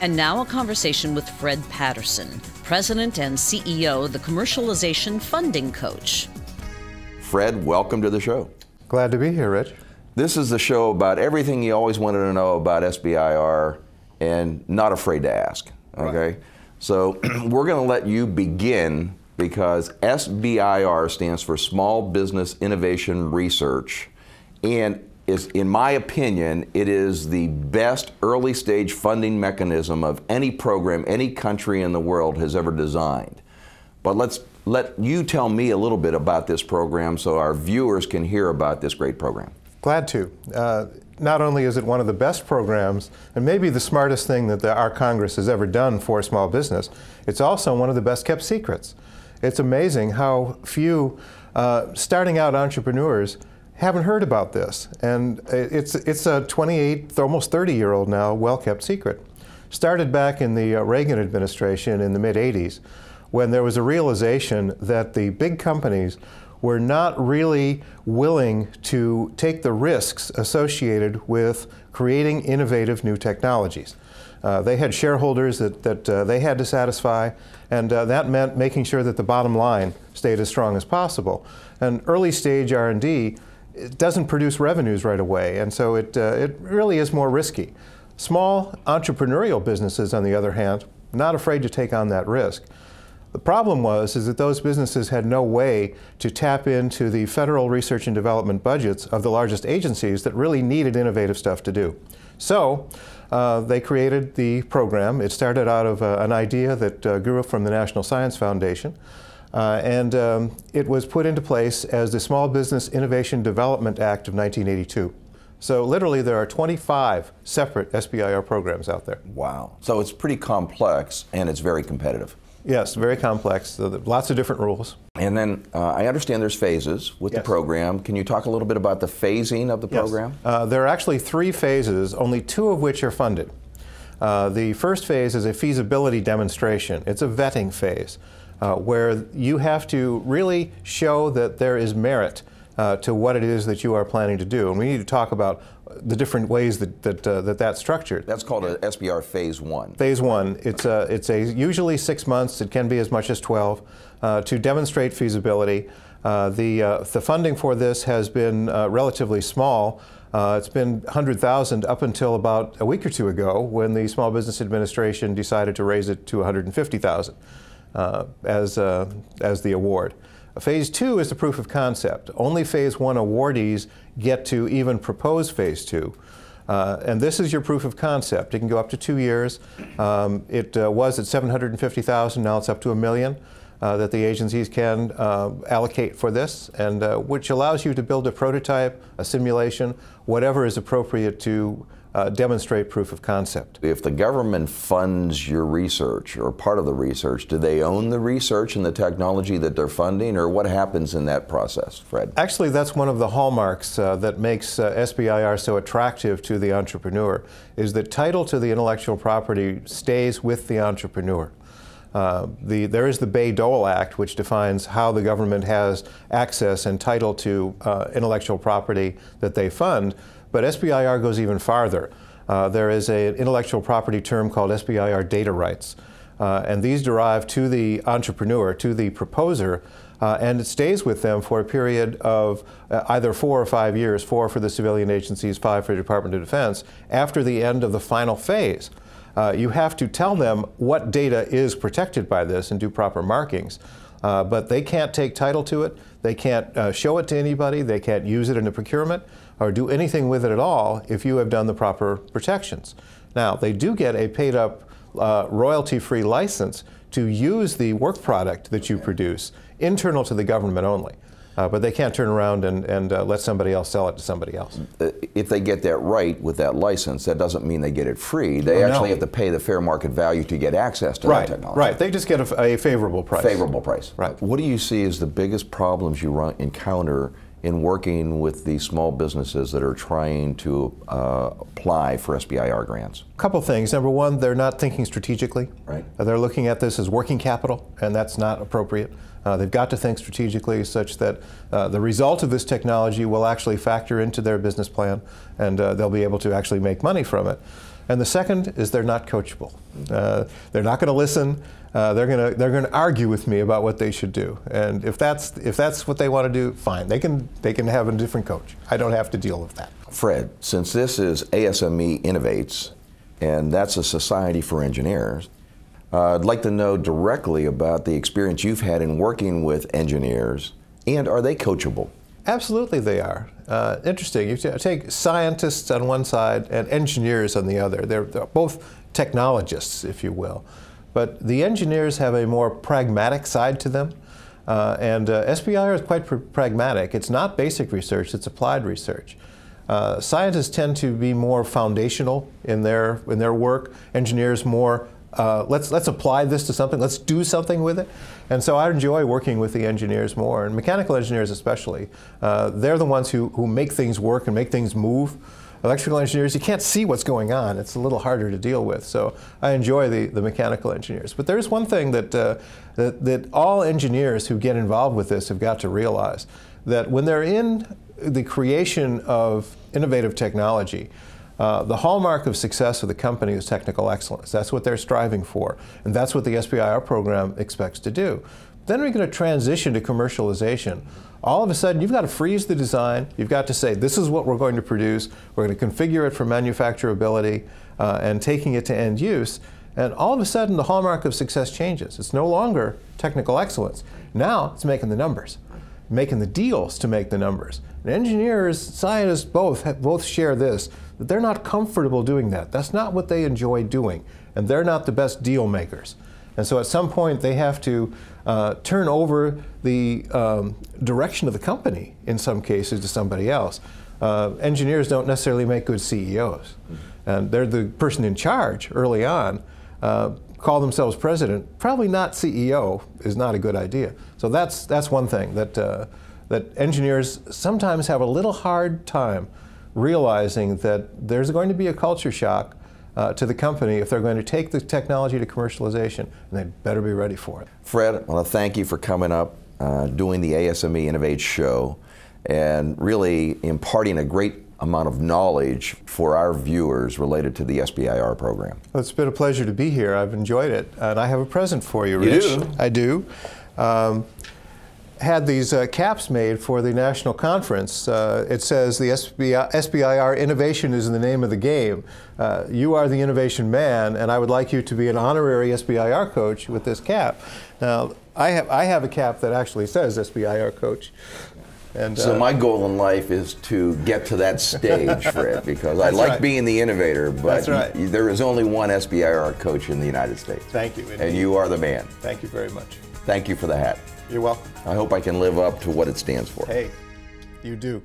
And now a conversation with Fred Patterson, President and CEO of the Commercialization Funding Coach. Fred, welcome to the show. Glad to be here, Rich. This is the show about everything you always wanted to know about SBIR and not afraid to ask, okay? Right. So we're going to let you begin because SBIR stands for Small Business Innovation Research, and is, in my opinion, it is the best early stage funding mechanism of any program any country in the world has ever designed. But let's let you tell me a little bit about this program so our viewers can hear about this great program. Glad to. Not only is it one of the best programs, and maybe the smartest thing that our Congress has ever done for small business, it's also one of the best kept secrets. It's amazing how few starting out entrepreneurs haven't heard about this. And it's a 28, almost 30-year-old now, well-kept secret. Started back in the Reagan administration in the mid-'80s, when there was a realization that the big companies were not really willing to take the risks associated with creating innovative new technologies. They had shareholders that they had to satisfy, and that meant making sure that the bottom line stayed as strong as possible. And early stage R&D, it doesn't produce revenues right away, and so it really is more risky. Small entrepreneurial businesses, on the other hand, not afraid to take on that risk. The problem is that those businesses had no way to tap into the federal research and development budgets of the largest agencies that really needed innovative stuff to do. So they created the program. It started out of an idea that grew up from the National Science Foundation. And it was put into place as the Small Business Innovation Development Act of 1982. So literally there are 25 separate SBIR programs out there. Wow. So it's pretty complex and it's very competitive. Yes, very complex. So lots of different rules. And then I understand there's phases with the program. Can you talk a little bit about the phasing of the program? There are actually 3 phases, only 2 of which are funded. The first phase is a feasibility demonstration. It's a vetting phase. Where you have to really show that there is merit to what it is that you are planning to do. And we need to talk about the different ways that's structured. That's called a SBIR Phase 1. Phase 1. It's usually 6 months. It can be as much as 12 to demonstrate feasibility. The funding for this has been relatively small. It's been $100,000 up until about a week or 2 ago when the Small Business Administration decided to raise it to $150,000. As the award. Phase 2 is the proof of concept. Only Phase 1 awardees get to even propose Phase 2. And this is your proof of concept. It can go up to 2 years. It was at $750,000, now it's up to $1 million that the agencies can allocate for this, and which allows you to build a prototype, a simulation, whatever is appropriate to demonstrate proof of concept. If the government funds your research or part of the research, do they own the research and the technology that they're funding, or what happens in that process, Fred? Actually, that's one of the hallmarks that makes SBIR so attractive to the entrepreneur, is that title to the intellectual property stays with the entrepreneur. There is the Bayh-Dole Act, which defines how the government has access and title to intellectual property that they fund. But SBIR goes even farther. There is an intellectual property term called SBIR data rights. And these derive to the entrepreneur, to the proposer, and it stays with them for a period of either 4 or 5 years, 4 for the civilian agencies, 5 for the Department of Defense, after the end of the final phase. You have to tell them what data is protected by this and do proper markings. But they can't take title to it, they can't show it to anybody, they can't use it in a procurement, or do anything with it at all if you have done the proper protections. Now, they do get a paid-up royalty-free license to use the work product that you produce, internal to the government only. But they can't turn around and let somebody else sell it to somebody else. If they get that right with that license, that doesn't mean they get it free. They actually have to pay the fair market value to get access to that technology. Right, they just get a favorable price. Favorable price. Right. What do you see as the biggest problems you encounter in working with the small businesses that are trying to apply for SBIR grants? A couple things. Number one, they're not thinking strategically. Right. They're looking at this as working capital, and that's not appropriate. They've got to think strategically such that the result of this technology will actually factor into their business plan, and they'll be able to actually make money from it. And the second is they're not coachable. They're not going to listen. They're going to argue with me about what they should do. And if that's what they want to do, fine. They can have a different coach. I don't have to deal with that. Fred, since this is ASME Innovates, and that's a society for engineers, I'd like to know directly about the experience you've had in working with engineers, and are they coachable? Absolutely they are. Interesting. You take scientists on one side and engineers on the other. They're both technologists, if you will. But the engineers have a more pragmatic side to them. And SBIR is quite pragmatic. It's not basic research, it's applied research. Scientists tend to be more foundational in their work. Engineers more, let's apply this to something, let's do something with it. And so I enjoy working with the engineers more, and mechanical engineers especially. They're the ones who make things work and make things move. Electrical engineers, you can't see what's going on. It's a little harder to deal with. So I enjoy the mechanical engineers. But there's one thing that all engineers who get involved with this have got to realize, that when they're in the creation of innovative technology, the hallmark of success of the company is technical excellence. That's what they're striving for, and that's what the SBIR program expects to do. Then we're going to transition to commercialization. All of a sudden, you've got to freeze the design. You've got to say, this is what we're going to produce. We're going to configure it for manufacturability and taking it to end use. And all of a sudden, the hallmark of success changes. It's no longer technical excellence. Now, it's making the numbers, making the deals to make the numbers. And engineers, scientists, both share this, that they're not comfortable doing that. That's not what they enjoy doing. And they're not the best deal makers. And so at some point, they have to turn over the direction of the company, in some cases, to somebody else. Engineers don't necessarily make good CEOs. And they're the person in charge early on. Call themselves president, probably not CEO is not a good idea. So that's one thing, that engineers sometimes have a little hard time realizing that there's going to be a culture shock to the company if they're going to take the technology to commercialization, and they better be ready for it. Fred, I want to thank you for coming up, doing the ASME Innovate show, and really imparting a great amount of knowledge for our viewers related to the SBIR program. Well, it's been a pleasure to be here. I've enjoyed it, and I have a present for you, Rich. You do? I do. Had these caps made for the national conference. It says the SBIR innovation is in the name of the game. You are the innovation man, and I would like you to be an honorary SBIR coach with this cap. Now, I have a cap that actually says SBIR coach. And, so my goal in life is to get to that stage, Fred, because I like being the innovator, but there is only one SBIR coach in the United States. Thank you. Indeed. And you are the man. Thank you very much. Thank you for the hat. You're welcome. I hope I can live up to what it stands for. Hey, you do.